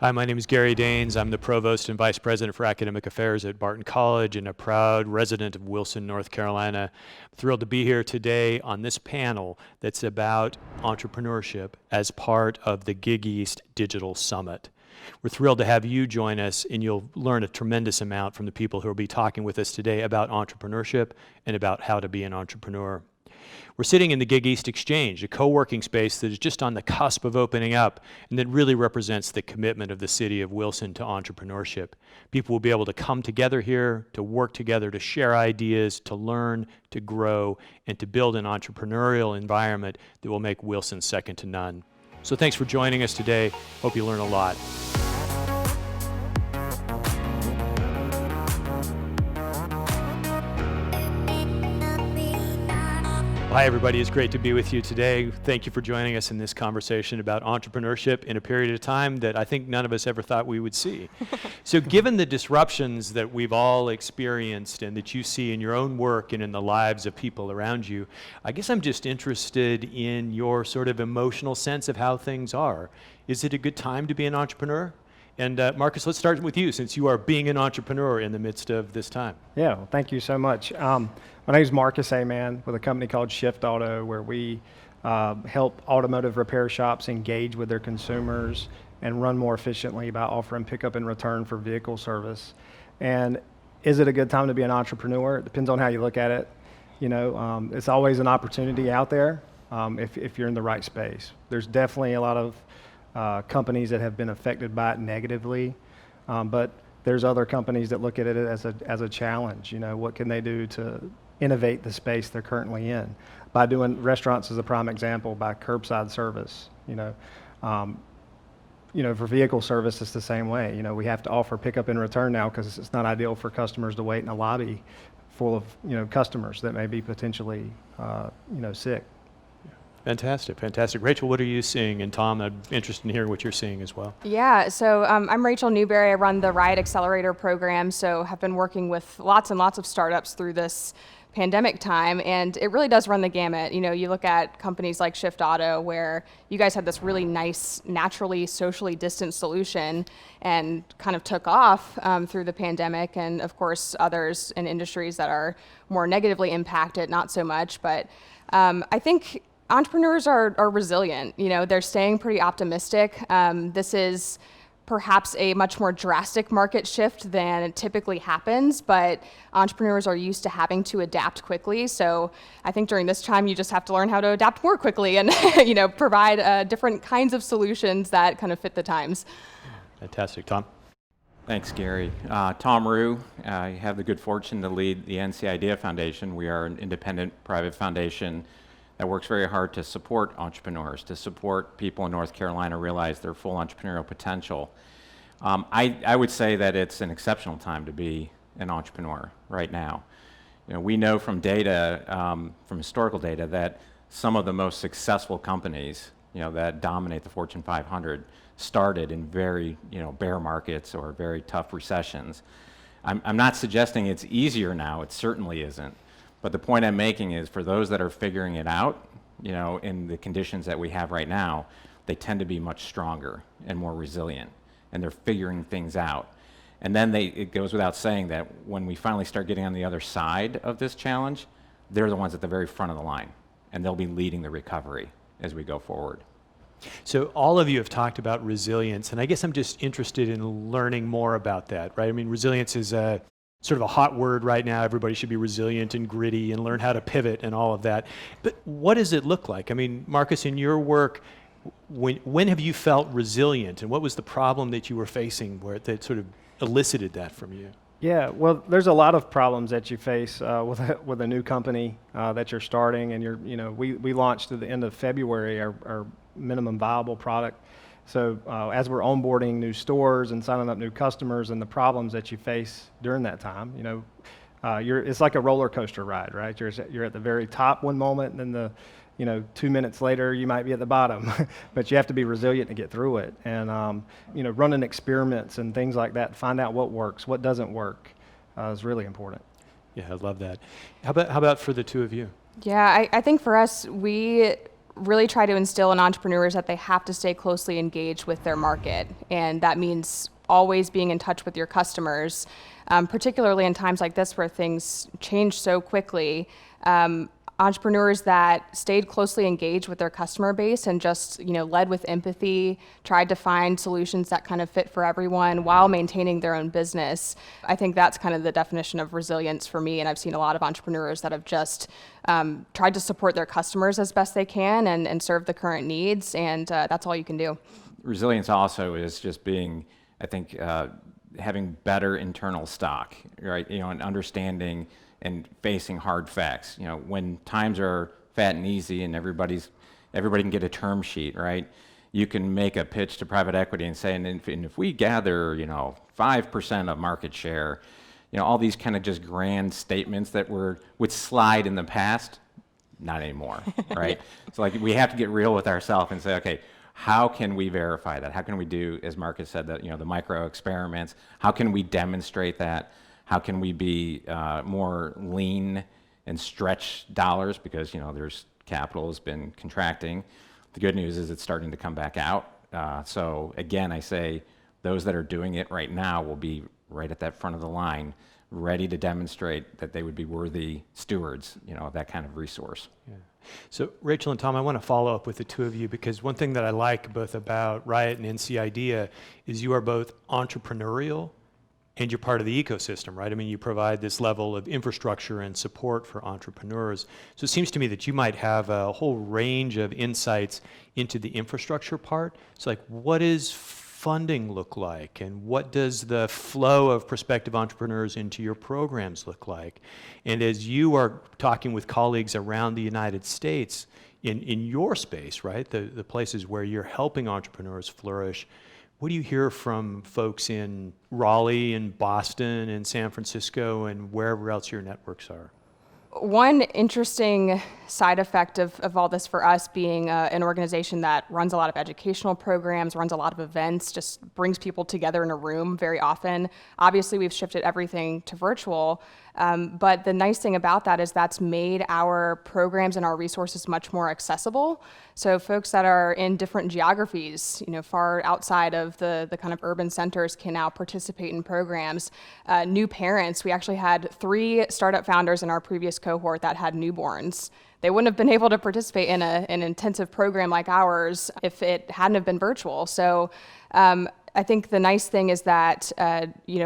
Hi, my name is Gary Daynes. I'm the Provost and Vice President for Academic Affairs at Barton College and a proud resident of Wilson, North Carolina. I'm thrilled to be here today on this panel that's about entrepreneurship as part of the Gig East Digital Summit. We're thrilled to have you join us, and you'll learn a tremendous amount from the people who will be talking with us today about entrepreneurship and about how to be an entrepreneur. We're sitting in the Gig East Exchange, a co-working space that is just on the cusp of opening up and that really represents the commitment of the city of Wilson to entrepreneurship. People will be able to come together here, to work together, to share ideas, to learn, to grow, and to build an entrepreneurial environment that will make Wilson second to none. So thanks for joining us today. Hope you learn a lot. Hi, everybody. It's great to be with you today. Thank you for joining us in this conversation about entrepreneurship in a period of time that I think none of us ever thought we would see. So given the disruptions that we've all experienced and that you see in your own work and in the lives of people around you, I guess I'm just interested in your sort of emotional sense of how things are. Is it a good time to be an entrepreneur? And Marcus, let's start with you, since you are being an entrepreneur in the midst of this time. Yeah, well, thank you so much. My name is Marcus AMAN with a company called Shift Auto, where we help automotive repair shops engage with their consumers and run more efficiently by offering pickup and return for vehicle service. And is it a good time to be an entrepreneur? It depends on how you look at it. You know, it's always an opportunity out there if you're in the right space. There's definitely a lot of companies that have been affected by it negatively, but there's other companies that look at it as a challenge. You know, what can they do to innovate the space they're currently in? By doing restaurants as a prime example, by curbside service. You know, for vehicle service, it's the same way. You know, we have to offer pickup and return now because it's not ideal for customers to wait in a lobby full of customers that may be potentially sick. Fantastic, fantastic. Rachel, what are you seeing? And Tom, I'm interested in hearing what you're seeing as well. Yeah, so I'm RACHAEL NEWBERRY. I run the Riot Accelerator program, so have been working with lots and lots of startups through this pandemic time, and it really does run the gamut. You know, you look at companies like Shift Auto, where you guys had this really nice, naturally, socially distant solution and kind of took off through the pandemic, and of course others in industries that are more negatively impacted, not so much, but I think entrepreneurs are resilient. You know, they're staying pretty optimistic. This is perhaps a much more drastic market shift than typically happens, but entrepreneurs are used to having to adapt quickly. So I think during this time, you just have to learn how to adapt more quickly and provide different kinds of solutions that kind of fit the times. Fantastic. Tom? Thanks, Gary. Tom Rue. I have the good fortune to lead the NC Idea Foundation. We are an independent private foundation that works very hard to support entrepreneurs, to support people in North Carolina realize their full entrepreneurial potential. I would say that it's an exceptional time to be an entrepreneur right now. You know, we know from data, from historical data, that some of the most successful companies, that dominate the Fortune 500 started in very, bear markets or very tough recessions. I'm not suggesting it's easier now, it certainly isn't. But the point I'm making is, for those that are figuring it out, in the conditions that we have right now, they tend to be much stronger and more resilient, and they're figuring things out. And then it goes without saying that when we finally start getting on the other side of this challenge, they're the ones at the very front of the line, and they'll be leading the recovery as we go forward. So all of you have talked about resilience, and I guess I'm just interested in learning more about that, right? I mean, resilience is sort of a hot word right now. Everybody should be resilient and gritty and learn how to pivot and all of that. But what does it look like? I mean, Marcus, in your work, when have you felt resilient, and what was the problem that you were facing that sort of elicited that from you? Yeah, well, there's a lot of problems that you face with a new company that you're starting, and we launched at the end of February our minimum viable product. So as we're onboarding new stores and signing up new customers, and the problems that you face during that time, it's like a roller coaster ride, right? You're at the very top one moment, and then 2 minutes later you might be at the bottom. But you have to be resilient to get through it, and running experiments and things like that, find out what works, what doesn't work, is really important. Yeah, I love that. How about for the two of you? Yeah, I think for us, we really try to instill in entrepreneurs that they have to stay closely engaged with their market. And that means always being in touch with your customers, particularly in times like this where things change so quickly. Entrepreneurs that stayed closely engaged with their customer base and just, led with empathy, tried to find solutions that kind of fit for everyone while maintaining their own business. I think that's kind of the definition of resilience for me. And I've seen a lot of entrepreneurs that have just tried to support their customers as best they can and serve the current needs. And that's all you can do. Resilience also is just being, I think, having better internal stock, right? And understanding and facing hard facts. When times are fat and easy and everybody can get a term sheet, right? You can make a pitch to private equity and say, and if we gather, 5% of market share, all these kind of just grand statements that would slide in the past, not anymore, right? So we have to get real with ourselves and say, okay, how can we verify that? How can we do, as Marcus said, that the micro experiments? How can we demonstrate that? How can we be more lean and stretch dollars because there's capital has been contracting. The good news is it's starting to come back out. So again, I say those that are doing it right now will be right at that front of the line, ready to demonstrate that they would be worthy stewards, of that kind of resource. Yeah. So Rachel and Tom, I want to follow up with the two of you because one thing that I like both about Riot and NC Idea is you are both entrepreneurial and you're part of the ecosystem, right? I mean, you provide this level of infrastructure and support for entrepreneurs. So it seems to me that you might have a whole range of insights into the infrastructure part. So what does funding look like? And what does the flow of prospective entrepreneurs into your programs look like? And as you are talking with colleagues around the United States in your space, right? The places where you're helping entrepreneurs flourish, what do you hear from folks in Raleigh and Boston and San Francisco and wherever else your networks are? One interesting side effect of all this for us being an organization that runs a lot of educational programs, runs a lot of events, just brings people together in a room very often. Obviously, we've shifted everything to virtual, but the nice thing about that is that's made our programs and our resources much more accessible. So folks that are in different geographies, far outside of the kind of urban centers can now participate in programs. New parents, we actually had 3 startup founders in our previous cohort that had newborns. They wouldn't have been able to participate in an intensive program like ours if it hadn't have been virtual. So I think the nice thing is that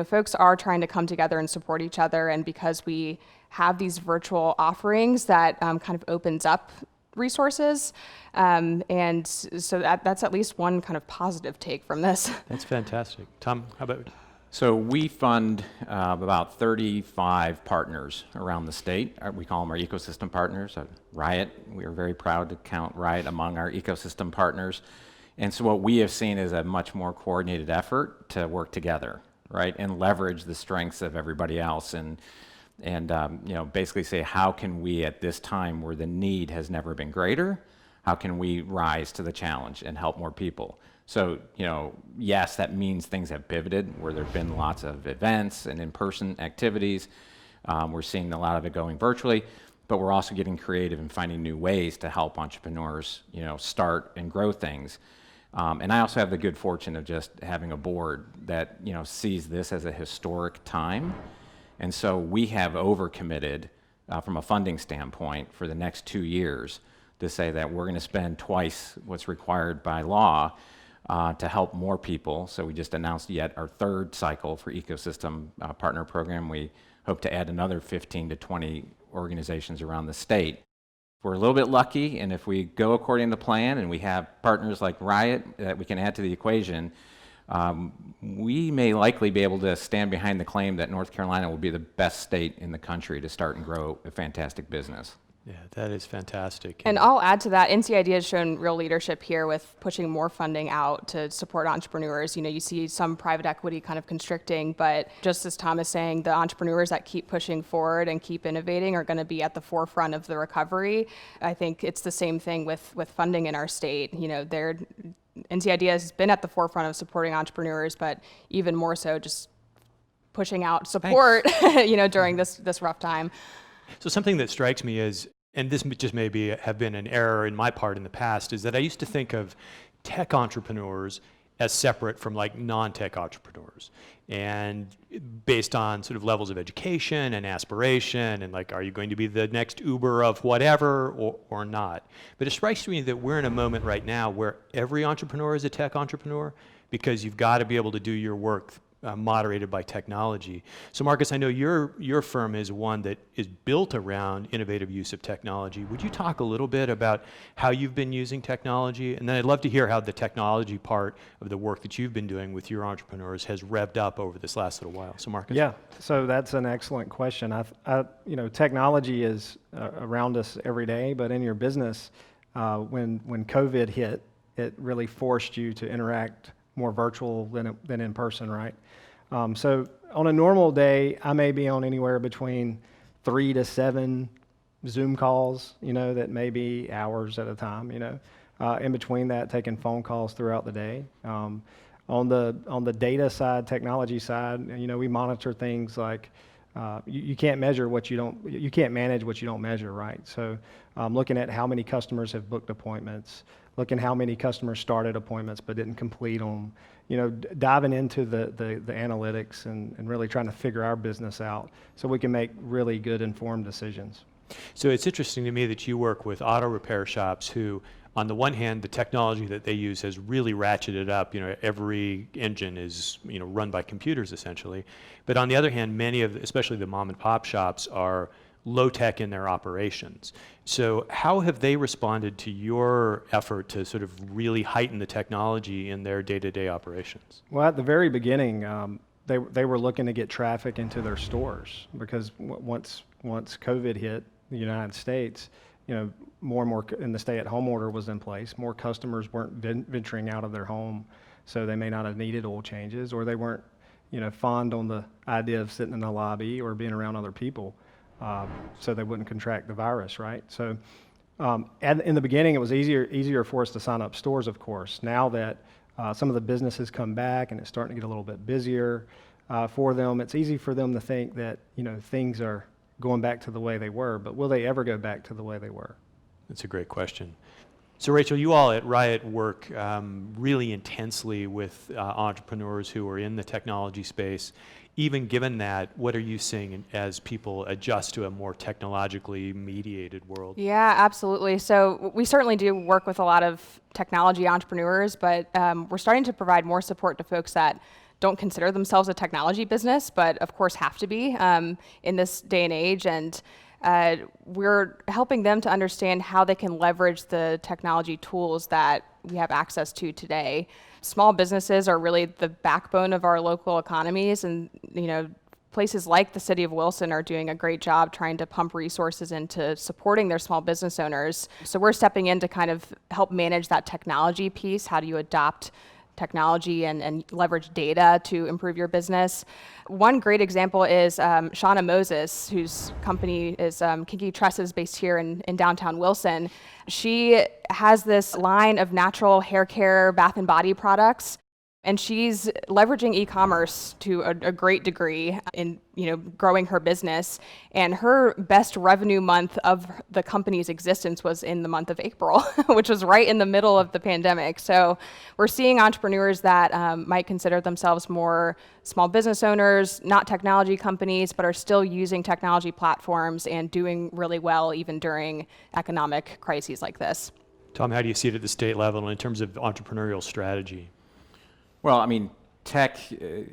folks are trying to come together and support each other, and because we have these virtual offerings, that kind of opens up resources, and so that's at least one kind of positive take from this. That's fantastic. Tom, how about you? So we fund about 35 partners around the state. We call them our ecosystem partners. Riot, we are very proud to count Riot among our ecosystem partners. And so what we have seen is a much more coordinated effort to work together, right, and leverage the strengths of everybody else, and basically say, how can we at this time where the need has never been greater, how can we rise to the challenge and help more people? So, yes, that means things have pivoted where there have been lots of events and in-person activities. We're seeing a lot of it going virtually, but we're also getting creative and finding new ways to help entrepreneurs, start and grow things. And I also have the good fortune of just having a board that, sees this as a historic time. And so we have overcommitted from a funding standpoint for the next 2 years to say that we're going to spend twice what's required by law to help more people. So we just announced yet our 3rd cycle for ecosystem partner program. We hope to add another 15 to 20 organizations around the state. We're a little bit lucky, and if we go according to plan and we have partners like Riot that we can add to the equation, we may likely be able to stand behind the claim that North Carolina will be the best state in the country to start and grow a fantastic business. Yeah, that is fantastic. And I'll add to that, NC Idea has shown real leadership here with pushing more funding out to support entrepreneurs. You see some private equity kind of constricting, but just as Tom is saying, the entrepreneurs that keep pushing forward and keep innovating are going to be at the forefront of the recovery. I think it's the same thing with funding in our state. NC Idea has been at the forefront of supporting entrepreneurs, but even more so just pushing out support, during this rough time. So something that strikes me is and this just maybe have been an error in my part in the past, is that I used to think of tech entrepreneurs as separate from like non-tech entrepreneurs, and based on sort of levels of education and aspiration, and like, are you going to be the next Uber of whatever or not? But it strikes me that we're in a moment right now where every entrepreneur is a tech entrepreneur, because you've got to be able to do your work moderated by technology. So Marcus, I know your firm is one that is built around innovative use of technology. Would you talk a little bit about how you've been using technology? And then I'd love to hear how the technology part of the work that you've been doing with your entrepreneurs has revved up over this last little while. So Marcus? Yeah, so that's an excellent question. Technology is around us every day, but in your business, when COVID hit, it really forced you to interact more virtual than in person, right? So on a normal day, I may be on anywhere between 3 to 7 Zoom calls, that may be hours at a time, in between that, taking phone calls throughout the day. On the data side, technology side, we monitor things like you can't measure what you can't manage what you don't measure, right? So looking at how many customers have booked appointments, looking how many customers started appointments but didn't complete them, diving into the analytics and really trying to figure our business out so we can make really good informed decisions. So it's interesting to me that you work with auto repair shops who, on the one hand, the technology that they use has really ratcheted up. Every engine is, run by computers essentially. But on the other hand, many of, especially the mom and pop shops, are low tech in their operations. So how have they responded to your effort to sort of really heighten the technology in their day-to-day operations? Well, at the very beginning, they were looking to get traffic into their stores because once COVID hit the United States, more and more, and the stay-at-home order was in place, more customers weren't venturing out of their home, so they may not have needed oil changes, or they weren't, fond on the idea of sitting in the lobby or being around other people, so they wouldn't contract the virus, right? So in the beginning, it was easier for us to sign up stores, of course. Now that some of the businesses come back and it's starting to get a little bit busier for them, it's easy for them to think that, things are going back to the way they were, but will they ever go back to the way they were? That's a great question. So Rachel, you all at Riot work really intensely with entrepreneurs who are in the technology space. Even given that, what are you seeing as people adjust to a more technologically mediated world? Yeah, absolutely. So we certainly do work with a lot of technology entrepreneurs, but we're starting to provide more support to folks that don't consider themselves a technology business, but of course have to be in this day and age. And we're helping them to understand how they can leverage the technology tools that we have access to today. Small businesses are really the backbone of our local economies, and places like the city of Wilson are doing a great job trying to pump resources into supporting their small business owners. So we're stepping in to kind of help manage that technology piece. How do you adopt technology and leverage data to improve your business? One great example is Shauna Moses, whose company is Kinky Tresses, based here in downtown Wilson. She has this line of natural hair care, bath and body products, and she's leveraging e-commerce to a great degree in growing her business. And her best revenue month of the company's existence was in the month of April, which was right in the middle of the pandemic. So we're seeing entrepreneurs that might consider themselves more small business owners, not technology companies, but are still using technology platforms and doing really well even during economic crises like this. Tom, how do you see it at the state level in terms of entrepreneurial strategy? Well, I mean, tech,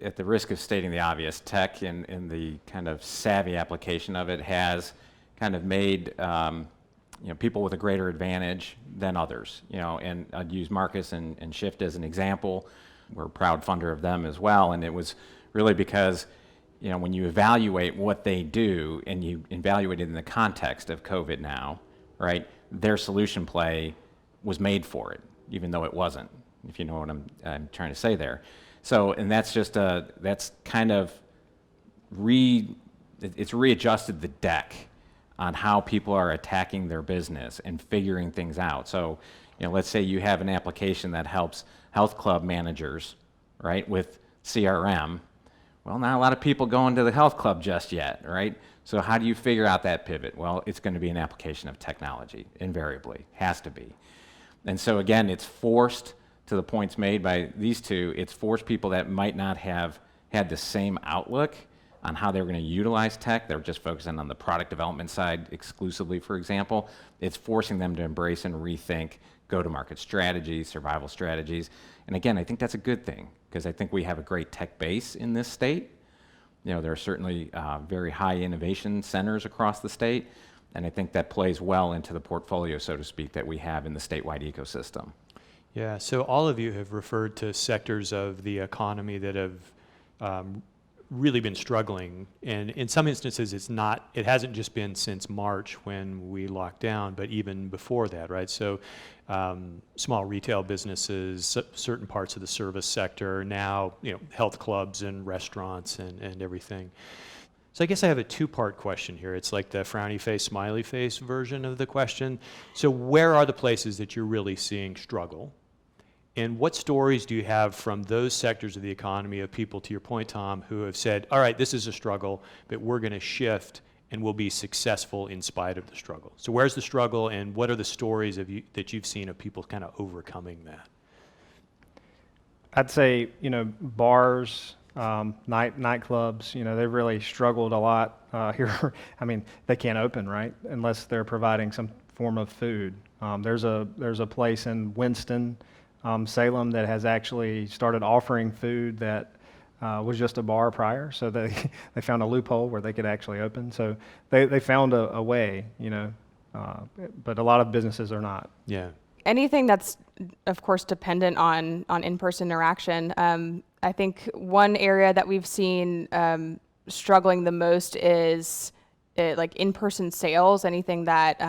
at the risk of stating the obvious, tech in the kind of savvy application of it has kind of made people with a greater advantage than others. And I'd use Marcus and Shift as an example. We're a proud funder of them as well, and it was really because when you evaluate what they do and you evaluate it in the context of COVID now, right? Their solution play was made for it, even though it wasn't, if you know what I'm trying to say there. So, and that's just that's kind of it's readjusted the deck on how people are attacking their business and figuring things out. So, let's say you have an application that helps health club managers, right, with CRM. Well, not a lot of people going to the health club just yet, right? So how do you figure out that pivot? Well, it's going to be an application of technology, invariably, has to be. And so again, it's forced, to the points made by these two, it's forced people that might not have had the same outlook on how they were going to utilize tech. They were just focusing on the product development side exclusively, for example. It's forcing them to embrace and rethink go-to-market strategies, survival strategies. And again, I think that's a good thing, because I think we have a great tech base in this state. You know, there are certainly very high innovation centers across the state, and I think that plays well into the portfolio, so to speak, that we have in the statewide ecosystem. Yeah, so all of you have referred to sectors of the economy that have really been struggling, and in some instances it hasn't just been since March when we locked down, but even before that, right? So small retail businesses, certain parts of the service sector, now, you know, health clubs and restaurants and everything. So I guess I have a two-part question here. It's like the frowny face, smiley face version of the question. So where are the places that you're really seeing struggle? And what stories do you have from those sectors of the economy of people, to your point, Tom, who have said, all right, this is a struggle, but we're going to shift and we'll be successful in spite of the struggle? So where's the struggle, and what are the stories that you've seen of people kind of overcoming that? I'd say, you know, bars, nightclubs, you know, they've really struggled a lot here. I mean, they can't open, right, unless they're providing some form of food. There's a place in Winston, Salem, that has actually started offering food that was just a bar prior, so they found a loophole where they could actually open. So they found a way, you know, but a lot of businesses are not. Yeah. Anything that's, of course, dependent on in-person interaction. I think one area that we've seen struggling the most is like in-person sales. Anything that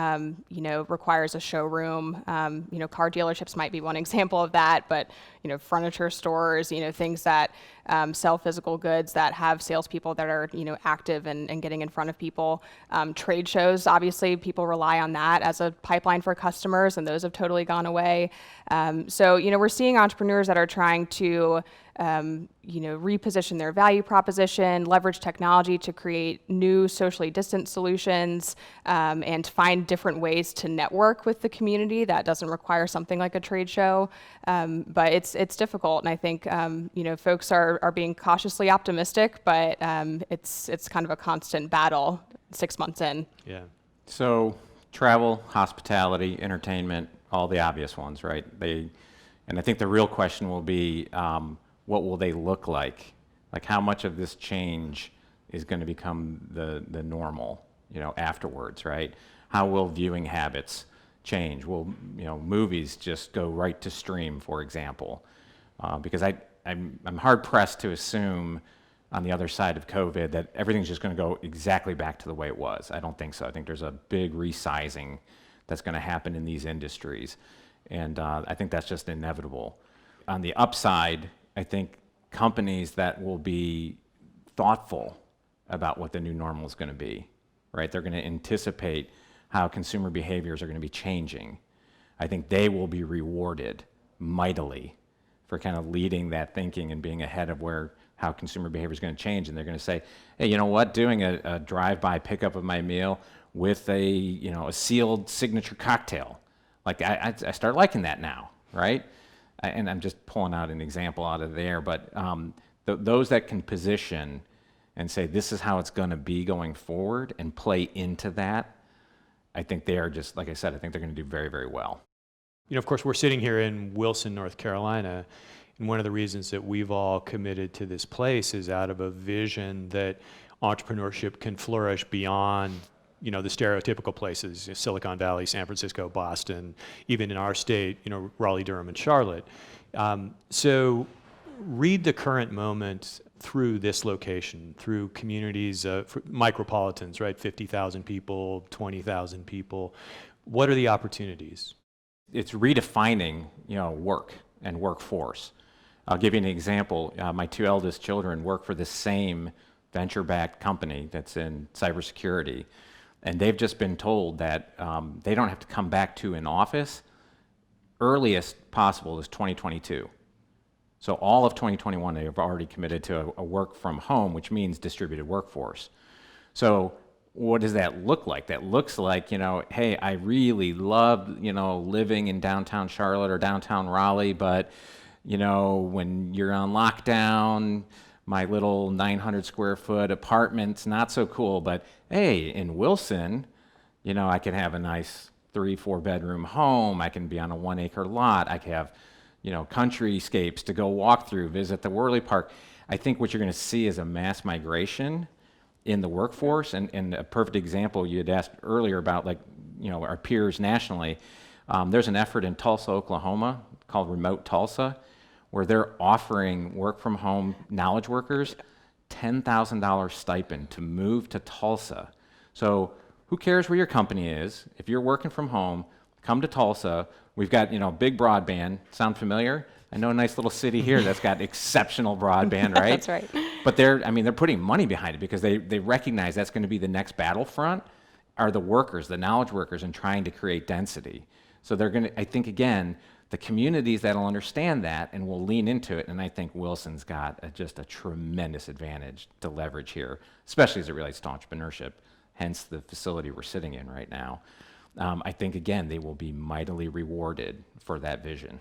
you know, requires a showroom. You know, car dealerships might be one example of that, but you know, furniture stores, you know, things that sell physical goods that have salespeople that are, you know, active and getting in front of people. Trade shows, obviously, people rely on that as a pipeline for customers, and those have totally gone away. So, you know, we're seeing entrepreneurs that are trying to, you know, reposition their value proposition, leverage technology to create new socially distant solutions, and find different ways to network with the community that doesn't require something like a trade show. But it's difficult, and I think you know, folks are being cautiously optimistic, but it's kind of a constant battle 6 months in. Yeah. So travel, hospitality, entertainment, all the obvious ones, right? And I think the real question will be, what will they look like? Like, how much of this change is going to become the normal, you know, afterwards, right? How will viewing habits change? Will, you know, movies just go right to stream, for example? Because I'm hard pressed to assume on the other side of COVID that everything's just going to go exactly back to the way it was. I don't think so. I think there's a big resizing that's going to happen in these industries, and I think that's just inevitable. On the upside, I think companies that will be thoughtful about what the new normal is going to be, right? They're going to anticipate how consumer behaviors are going to be changing. I think they will be rewarded mightily for kind of leading that thinking and being ahead of how consumer behavior is going to change. And they're going to say, hey, you know what? Doing a drive-by pickup of my meal with a sealed signature cocktail, like I start liking that now, right? And I'm just pulling out an example out of there, but those that can position and say this is how it's going to be going forward and play into that, I think they are just, like I said, I think they're going to do very, very well. You know, of course, we're sitting here in Wilson, North Carolina, and one of the reasons that we've all committed to this place is out of a vision that entrepreneurship can flourish beyond, you know, the stereotypical places, Silicon Valley, San Francisco, Boston, even in our state, you know, Raleigh, Durham, and Charlotte. So read the current moment through this location, through communities, micropolitans, right? 50,000 people, 20,000 people. What are the opportunities? It's redefining, you know, work and workforce. I'll give you an example. My two eldest children work for the same venture-backed company that's in cybersecurity. And they've just been told that they don't have to come back to an office. Earliest possible is 2022. So all of 2021, they have already committed to a work from home, which means distributed workforce. So what does that look like? That looks like, hey, I really love, living in downtown Charlotte or downtown Raleigh, but, when you're on lockdown, my little 900 square foot apartment's not so cool. But hey, in Wilson, I can have a nice 3-4 bedroom home. I can be on a 1 acre lot. I can have, countryscapes to go walk through, visit the Worley Park. I think what you're going to see is a mass migration in the workforce, and a perfect example you had asked earlier about, like, our peers nationally. There's an effort in Tulsa, Oklahoma called Remote Tulsa, where they're offering work from home knowledge workers $10,000 stipend to move to Tulsa. So who cares where your company is? If you're working from home, come to Tulsa. We've got, big broadband. Sound familiar? I know a nice little city here that's got exceptional broadband, right? That's right. But they're putting money behind it because they recognize that's going to be the next battlefront, are the workers, the knowledge workers, and trying to create density. So they're going to, I think, again, the communities that'll understand that and will lean into it, and I think Wilson's got just a tremendous advantage to leverage here, especially as it relates to entrepreneurship, hence the facility we're sitting in right now. I think, again, they will be mightily rewarded for that vision.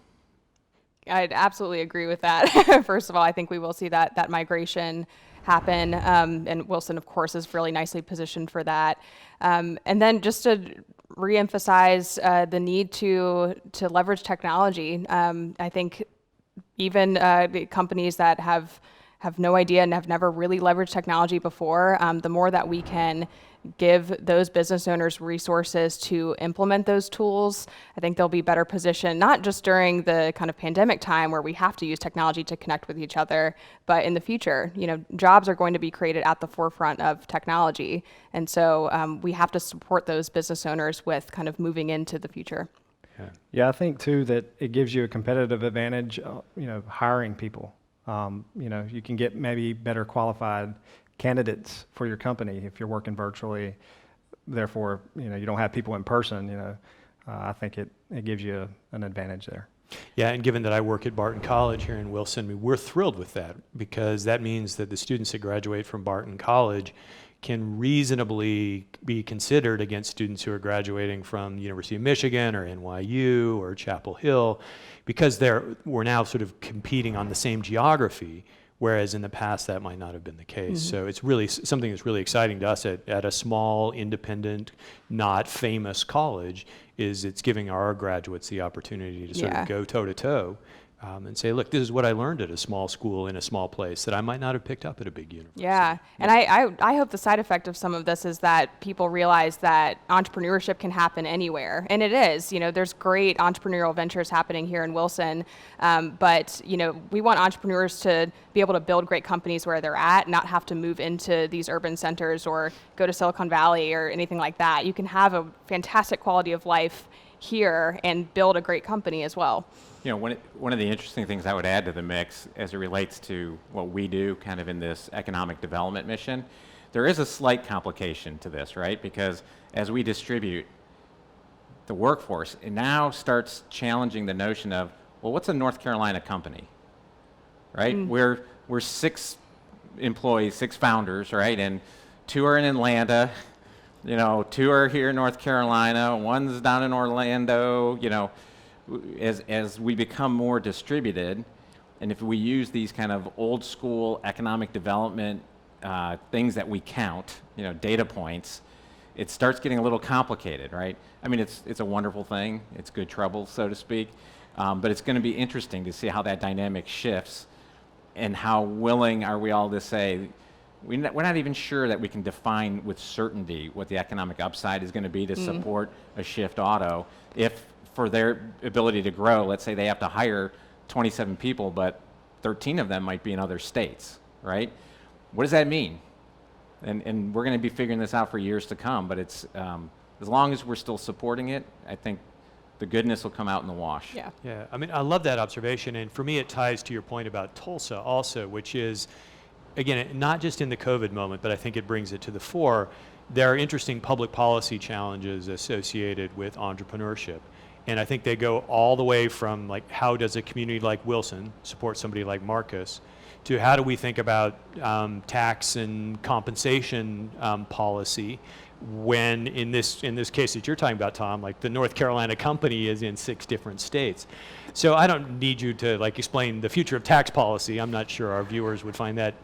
I'd absolutely agree with that. First of all, I think we will see that migration happen, and Wilson, of course, is really nicely positioned for that. And then just to reemphasize the need to leverage technology. I think even the companies that have no idea and have never really leveraged technology before, the more that we can give those business owners resources to implement those tools, I think they'll be better positioned, not just during the kind of pandemic time where we have to use technology to connect with each other, but in the future. Jobs are going to be created at the forefront of technology. And so we have to support those business owners with kind of moving into the future. Yeah, I think too that it gives you a competitive advantage, hiring people. You can get maybe better qualified candidates for your company if you're working virtually. Therefore, you don't have people in person. I think it gives you an advantage there. Yeah, and given that I work at Barton College here in Wilson, we're thrilled with that, because that means that the students that graduate from Barton College can reasonably be considered against students who are graduating from the University of Michigan or NYU or Chapel Hill, because we're now sort of competing on the same geography, whereas in the past that might not have been the case. Mm-hmm. So it's really something that's really exciting to us at a small, independent, not famous college, is it's giving our graduates the opportunity to sort of go toe-to-toe and say, look, this is what I learned at a small school in a small place that I might not have picked up at a big university. Yeah, and I hope the side effect of some of this is that people realize that entrepreneurship can happen anywhere, and it is. There's great entrepreneurial ventures happening here in Wilson, but we want entrepreneurs to be able to build great companies where they're at, not have to move into these urban centers or go to Silicon Valley or anything like that. You can have a fantastic quality of life here and build a great company as well. One of the interesting things I would add to the mix as it relates to what we do kind of in this economic development mission, there is a slight complication to this, right? Because as we distribute the workforce, it now starts challenging the notion of, well, what's a North Carolina company, right? We're 6 employees, 6 founders, right? And 2 are in Atlanta, 2 are here in North Carolina, 1's down in Orlando, as we become more distributed, and if we use these kind of old school economic development things that we count, data points, it starts getting a little complicated, right? I mean, it's a wonderful thing. It's good trouble, so to speak. But it's going to be interesting to see how that dynamic shifts and how willing are we all to say, we're not even sure that we can define with certainty what the economic upside is going to be to support a shift auto if for their ability to grow, let's say they have to hire 27 people, but 13 of them might be in other states, right? What does that mean? And we're going to be figuring this out for years to come, but it's as long as we're still supporting it, I think the goodness will come out in the wash. Yeah. Yeah, I mean, I love that observation, and for me it ties to your point about Tulsa also, which is, again, not just in the COVID moment, but I think it brings it to the fore. There are interesting public policy challenges associated with entrepreneurship. And I think they go all the way from, like, how does a community like Wilson support somebody like Marcus, to how do we think about tax and compensation policy when in this case that you're talking about, Tom, like the North Carolina company is in 6 different states. So I don't need you to like explain the future of tax policy. I'm not sure our viewers would find that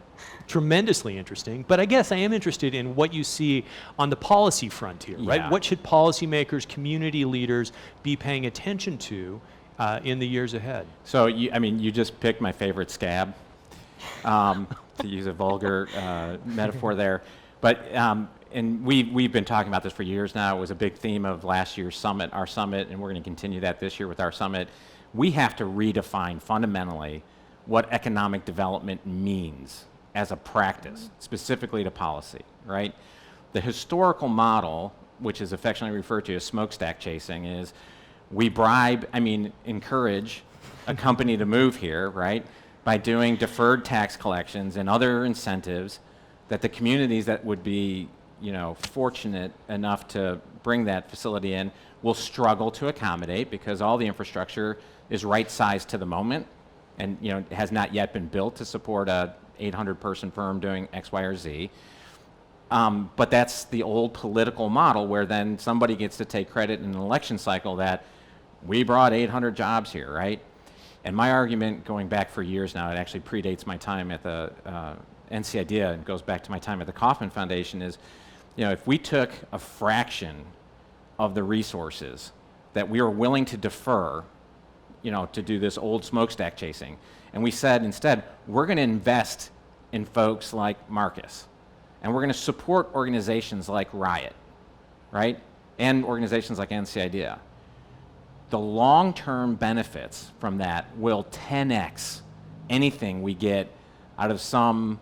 tremendously interesting, but I guess I am interested in what you see on the policy frontier, right? Yeah. What should policymakers, community leaders be paying attention to in the years ahead? So, you just picked my favorite scab, to use a vulgar metaphor there. But, and we've been talking about this for years now. It was a big theme of last year's summit, our summit, and we're going to continue that this year with our summit. We have to redefine fundamentally what economic development means as a practice, specifically to policy, right? The historical model, which is affectionately referred to as smokestack chasing, is we encourage a company to move here, right, by doing deferred tax collections and other incentives that the communities that would be, fortunate enough to bring that facility in will struggle to accommodate because all the infrastructure is right-sized to the moment and, has not yet been built to support a 800-person firm doing X, Y, or Z. But that's the old political model where then somebody gets to take credit in an election cycle that we brought 800 jobs here, right? And my argument going back for years now, it actually predates my time at the NC IDEA and goes back to my time at the Kauffman Foundation is, if we took a fraction of the resources that we were willing to defer, to do this old smokestack chasing, and we said instead, we're going to invest in folks like Marcus, and we're going to support organizations like Riot, right? And organizations like NC IDEA. The long-term benefits from that will 10x anything we get out of some,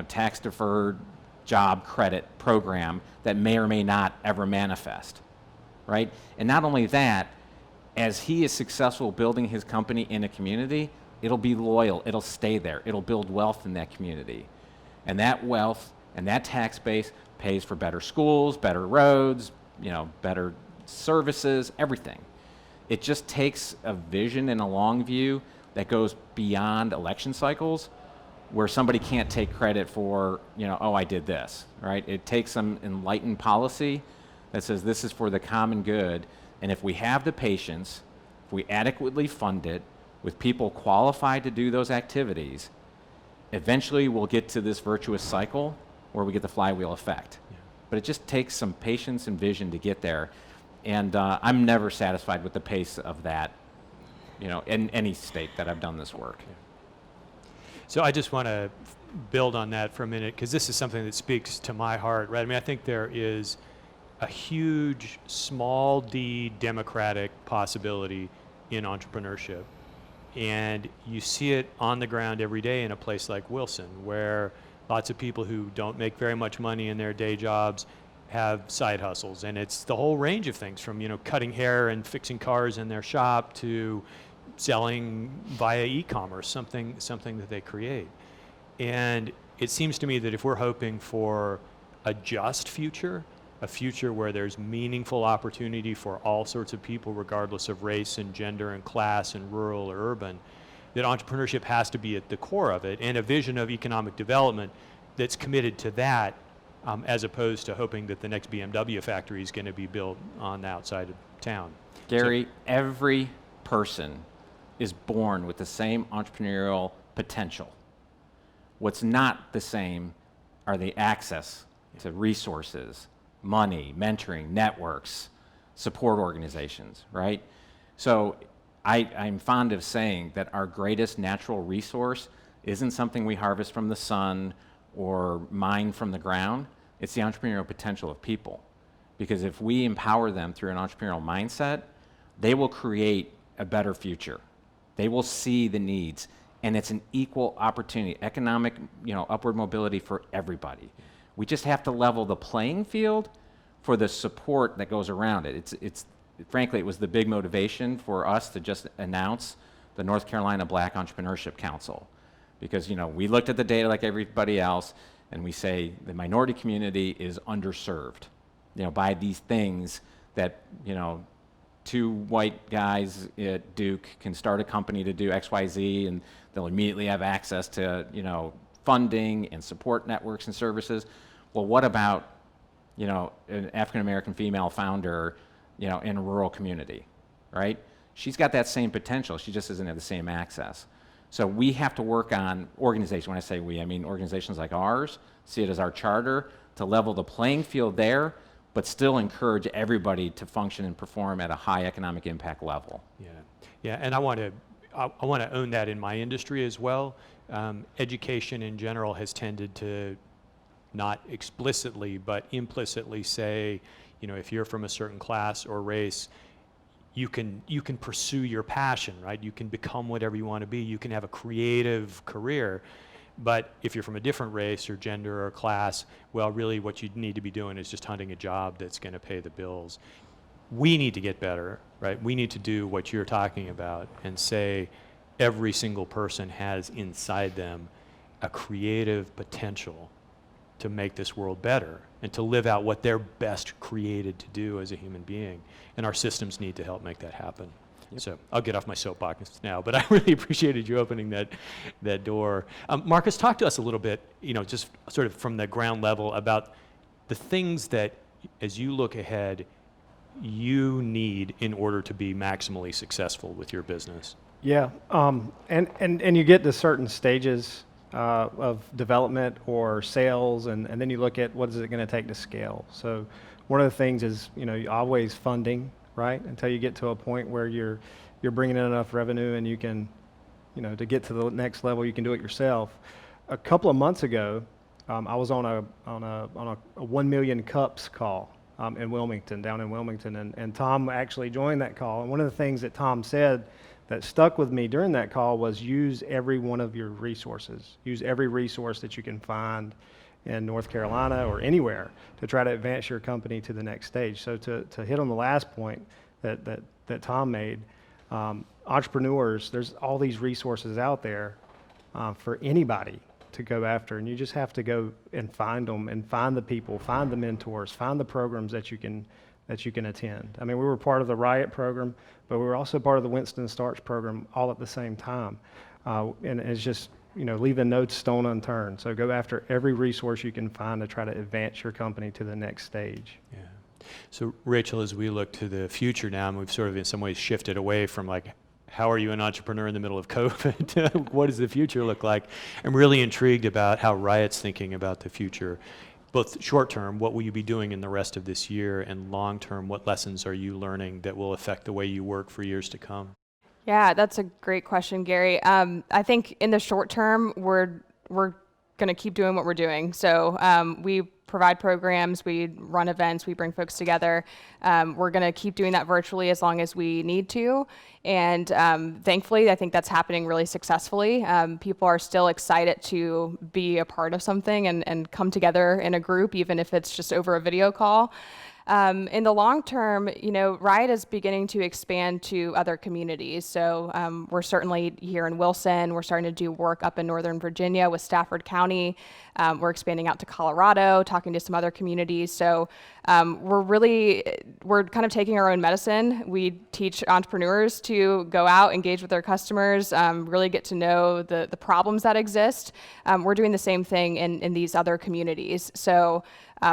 tax-deferred job credit program that may or may not ever manifest, right? And not only that, as he is successful building his company in a community, it'll be loyal, it'll stay there, it'll build wealth in that community. And that wealth and that tax base pays for better schools, better roads, better services, everything. It just takes a vision and a long view that goes beyond election cycles where somebody can't take credit for, I did this, right? It takes some enlightened policy that says this is for the common good. And if we have the patience, if we adequately fund it with people qualified to do those activities, eventually we'll get to this virtuous cycle where we get the flywheel effect. Yeah. But it just takes some patience and vision to get there. And I'm never satisfied with the pace of that, in any state that I've done this work. Yeah. So I just want to build on that for a minute because this is something that speaks to my heart, right? I think there is a huge small d democratic possibility in entrepreneurship. And you see it on the ground every day in a place like Wilson, where lots of people who don't make very much money in their day jobs have side hustles. And it's the whole range of things from, cutting hair and fixing cars in their shop to selling via e-commerce, something that they create. And it seems to me that if we're hoping for a just future, a future where there's meaningful opportunity for all sorts of people, regardless of race and gender and class and rural or urban, that entrepreneurship has to be at the core of it, and a vision of economic development that's committed to that, as opposed to hoping that the next BMW factory is going to be built on the outside of town. Gary, every person is born with the same entrepreneurial potential. What's not the same are the access to resources, money, mentoring, networks, support organizations, right? So I'm fond of saying that our greatest natural resource isn't something we harvest from the sun or mine from the ground. It's the entrepreneurial potential of people. Because if we empower them through an entrepreneurial mindset, they will create a better future. They will see the needs, and it's an equal opportunity, economic, upward mobility for everybody. We just have to level the playing field for the support that goes around it. Frankly, it was the big motivation for us to just announce the North Carolina Black Entrepreneurship Council. Because, we looked at the data like everybody else, and we say the minority community is underserved, by these things that, two white guys at Duke can start a company to do XYZ, and they'll immediately have access to, funding and support networks and services. Well, what about, an African-American female founder, in a rural community, right? She's got that same potential. She just doesn't have the same access. So we have to work on organizations. When I say we, I mean organizations like ours, see it as our charter, to level the playing field there, but still encourage everybody to function and perform at a high economic impact level. Yeah, and I want to own that in my industry as well. Education in general has tended to not explicitly but implicitly say, if you're from a certain class or race, you can pursue your passion, right? You can become whatever you want to be. You can have a creative career. But if you're from a different race or gender or class, well, really what you need to be doing is just hunting a job that's going to pay the bills. We need to get better, right? We need to do what you're talking about and say every single person has inside them a creative potential to make this world better and to live out what they're best created to do as a human being. And our systems need to help make that happen. So I'll get off my soapbox now, but I really appreciated you opening that door. Marcus, talk to us a little bit, just sort of from the ground level about the things that, as you look ahead, you need in order to be maximally successful with your business. Yeah, and you get to certain stages of development or sales, and then you look at what is it going to take to scale. So one of the things is, always funding, right? Until you get to a point where you're bringing in enough revenue and you can, to get to the next level, you can do it yourself. A couple of months ago, I was on a 1 million cups call in Wilmington, down in Wilmington, and Tom actually joined that call. And one of the things that Tom said that stuck with me during that call was use every one of your resources. Use every resource that you can find in North Carolina or anywhere to try to advance your company to the next stage. So to hit on the last point that Tom made, entrepreneurs, there's all these resources out there for anybody to go after, and you just have to go and find them and find the people, find the mentors, find the programs that you can attend. I mean, we were part of the Riot program, but we were also part of the Winston Starts program all at the same time. And it's just, leaving no stone unturned. So go after every resource you can find to try to advance your company to the next stage. Yeah. So Rachel, as we look to the future now, and we've sort of in some ways shifted away from how are you an entrepreneur in the middle of COVID? What does the future look like? I'm really intrigued about how Riot's thinking about the future. Both short term, what will you be doing in the rest of this year, and long term, what lessons are you learning that will affect the way you work for years to come? Yeah, that's a great question, Gary. I think in the short term, we're going to keep doing what we're doing. So we provide programs, we run events, we bring folks together. We're going to keep doing that virtually as long as we need to. And thankfully, I think that's happening really successfully. People are still excited to be a part of something and come together in a group, even if it's just over a video call. In the long term, Riot is beginning to expand to other communities. So we're certainly here in Wilson. We're starting to do work up in Northern Virginia with Stafford County. We're expanding out to Colorado, talking to some other communities. So we're kind of taking our own medicine. We teach entrepreneurs to go out, engage with their customers, really get to know the problems that exist. We're doing the same thing in these other communities. So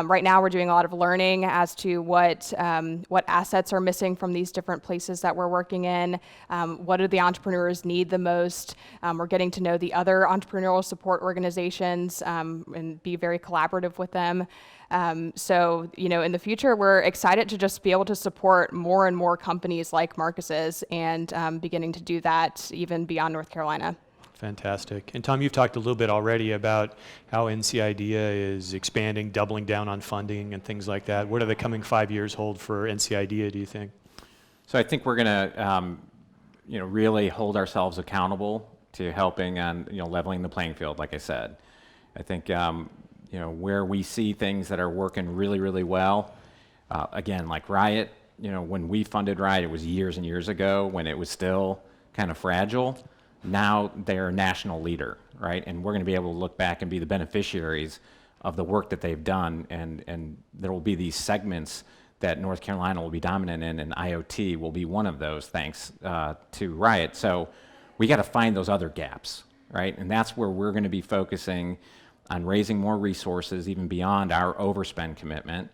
right now we're doing a lot of learning as to what assets are missing from these different places that we're working in. What do the entrepreneurs need the most? We're getting to know the other entrepreneurial support organizations and be very collaborative with them. So, in the future, we're excited to just be able to support more and more companies like Marcus's and beginning to do that even beyond North Carolina. Fantastic. And Tom, you've talked a little bit already about how NC IDEA is expanding, doubling down on funding and things like that. What do the coming 5 years hold for NC IDEA, do you think? So I think we're going to, really hold ourselves accountable to helping on, leveling the playing field, like I said. I think, where we see things that are working really, really well, again, like Riot, when we funded Riot, it was years and years ago when it was still kind of fragile. Now they're a national leader, right? And we're going to be able to look back and be the beneficiaries of the work that they've done, and there will be these segments that North Carolina will be dominant in, and IoT will be one of those, thanks to Riot. So we got to find those other gaps, right? And that's where we're going to be focusing on raising more resources, even beyond our overspend commitment,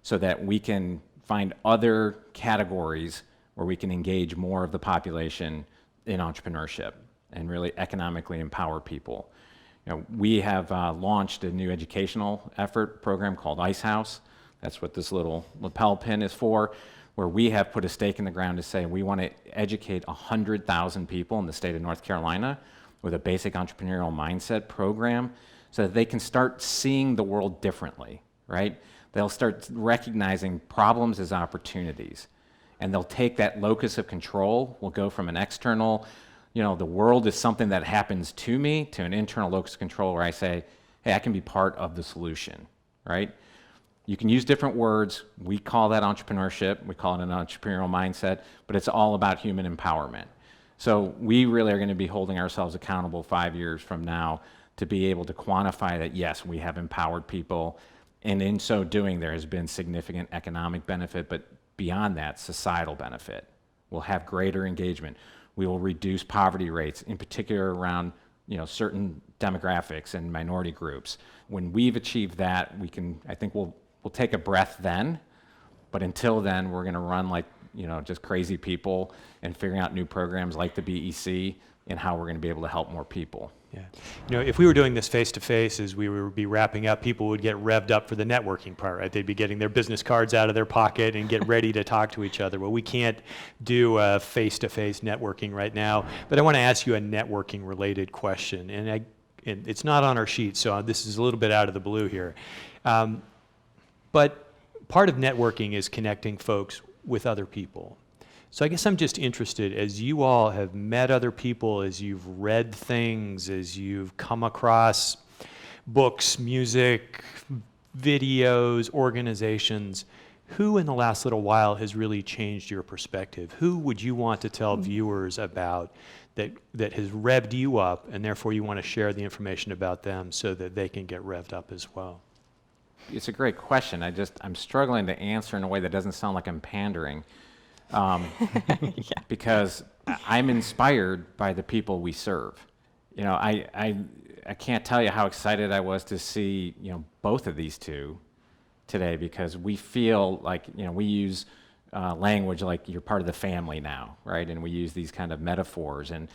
so that we can find other categories where we can engage more of the population in entrepreneurship and really economically empower people. You know, we have launched a new educational effort program called Ice House. That's what this little lapel pin is for, where we have put a stake in the ground to say we want to educate 100,000 people in the state of North Carolina with a basic entrepreneurial mindset program so that they can start seeing the world differently, right? They'll start recognizing problems as opportunities, and they'll take that locus of control. We'll go from an external, you know, the world is something that happens to me, to an internal locus of control where I say, hey, I can be part of the solution, right? You can use different words. We call that entrepreneurship. We call it an entrepreneurial mindset, but it's all about human empowerment. So we really are going to be holding ourselves accountable 5 years from now to be able to quantify that, yes, we have empowered people, and in so doing, there has been significant economic benefit, but beyond that, societal benefit. We'll have greater engagement. We will reduce poverty rates, in particular around, you know, certain demographics and minority groups. When we've achieved that, we can, I think we'll take a breath then, but until then, we're going to run like, you know, just crazy people and figuring out new programs like the BEC and how we're going to be able to help more people. Yeah. You know, if we were doing this face-to-face as we would be wrapping up, people would get revved up for the networking part, right? They'd be getting their business cards out of their pocket and get ready to talk to each other. Well, we can't do face-to-face networking right now, but I want to ask you a networking-related question, and it's not on our sheet, so this is a little bit out of the blue here. But part of networking is connecting folks with other people. So I guess I'm just interested, as you all have met other people, as you've read things, as you've come across books, music, videos, organizations, who in the last little while has really changed your perspective? Who would you want to tell viewers about that has revved you up, and therefore you want to share the information about them so that they can get revved up as well? It's a great question. I'm struggling to answer in a way that doesn't sound like I'm pandering. Because I'm inspired by the people we serve. You know, I can't tell you how excited I was to see, you know, both of these two today, because we feel like, you know, we use language like you're part of the family now, right? And we use these kind of metaphors. And,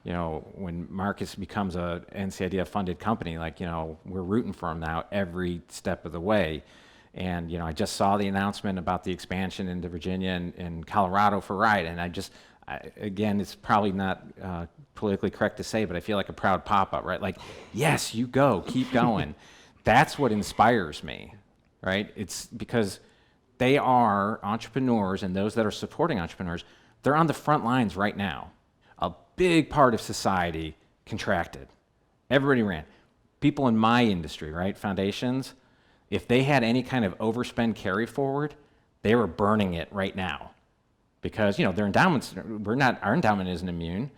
you know, when Marcus becomes a NCIDF funded company, like, you know, we're rooting for him now every step of the way. And, you know, I just saw the announcement about the expansion into Virginia and Colorado for Riot, and again, it's probably not politically correct to say, but I feel like a proud papa, right? Like, yes, you go, keep going. That's what inspires me, right? It's because they are entrepreneurs, and those that are supporting entrepreneurs, they're on the front lines right now. A big part of society contracted. Everybody ran. People in my industry, right, foundations, if they had any kind of overspend carry forward, they were burning it right now, because, you know, their endowments, our endowment isn't immune,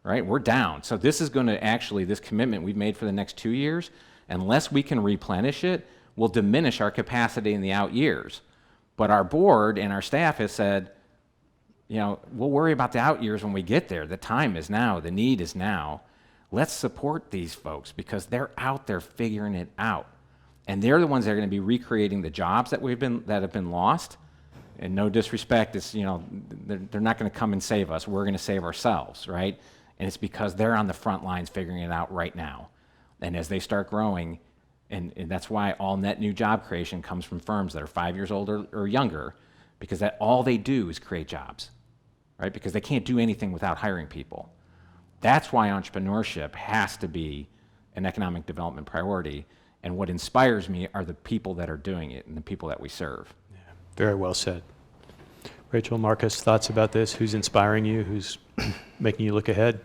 right? We're down. So this is going to actually, this commitment we've made for the next 2 years, unless we can replenish it, will diminish our capacity in the out years. But our board and our staff has said, you know, we'll worry about the out years when we get there. The time is now. The need is now. Let's support these folks because they're out there figuring it out. And they're the ones that are going to be recreating the jobs that have been lost. And no disrespect, it's, you know, they're not going to come and save us. We're going to save ourselves, right? And it's because they're on the front lines figuring it out right now. And as they start growing, and that's why all net new job creation comes from firms that are 5 years old or younger, because that all they do is create jobs, right? Because they can't do anything without hiring people. That's why entrepreneurship has to be an economic development priority. And what inspires me are the people that are doing it and the people that we serve. Yeah, very well said. Rachel, Marcus, thoughts about this? Who's inspiring you? Who's making you look ahead?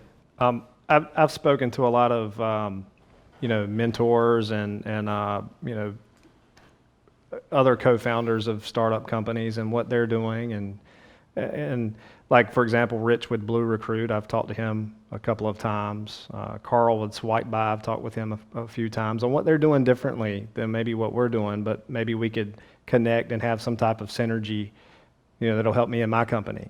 I've spoken to a lot of you know, mentors and you know, other co-founders of startup companies and what they're doing, and And like, for example, Rich with Blue Recruit, I've talked to him a couple of times. Carl with Swipe By, I've talked with him a few times on what they're doing differently than maybe what we're doing, but maybe we could connect and have some type of synergy, that'll help me in my company,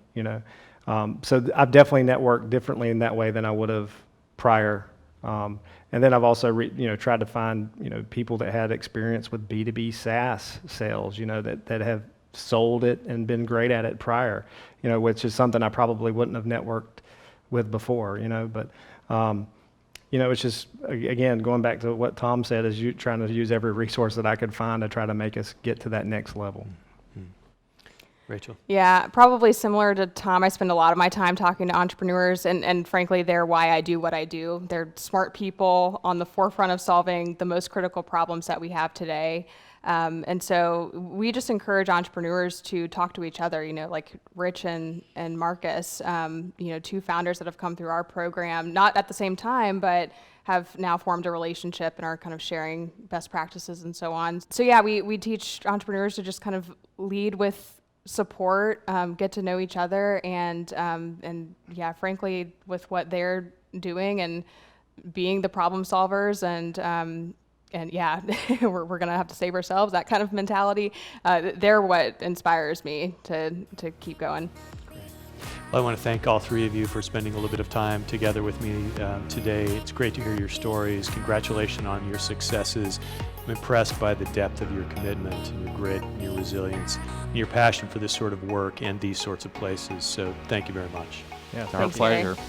So I've definitely networked differently in that way than I would have prior. And then I've also, tried to find, people that had experience with B2B SaaS sales, that have sold it and been great at it prior, which is something I probably wouldn't have networked with before, but, it's just, again, going back to what Tom said, is you trying to use every resource that I could find to try to make us get to that next level. Rachel? Yeah, probably similar to Tom. I spend a lot of my time talking to entrepreneurs, and frankly, they're why I do what I do. They're smart people on the forefront of solving the most critical problems that we have today. And so we just encourage entrepreneurs to talk to each other, like Rich and Marcus, two founders that have come through our program, not at the same time, but have now formed a relationship and are kind of sharing best practices and so on. So yeah, we teach entrepreneurs to just kind of lead with support, get to know each other, and yeah, frankly, with what they're doing and being the problem solvers, and yeah, we're gonna have to save ourselves, that kind of mentality. They're what inspires me to keep going. Well, I want to thank all three of you for spending a little bit of time together with me today. It's great to hear your stories. Congratulations on your successes. I'm impressed by the depth of your commitment and your grit and your resilience and your passion for this sort of work and these sorts of places. So thank you very much. Yeah, It's our Thanks, Gary. pleasure.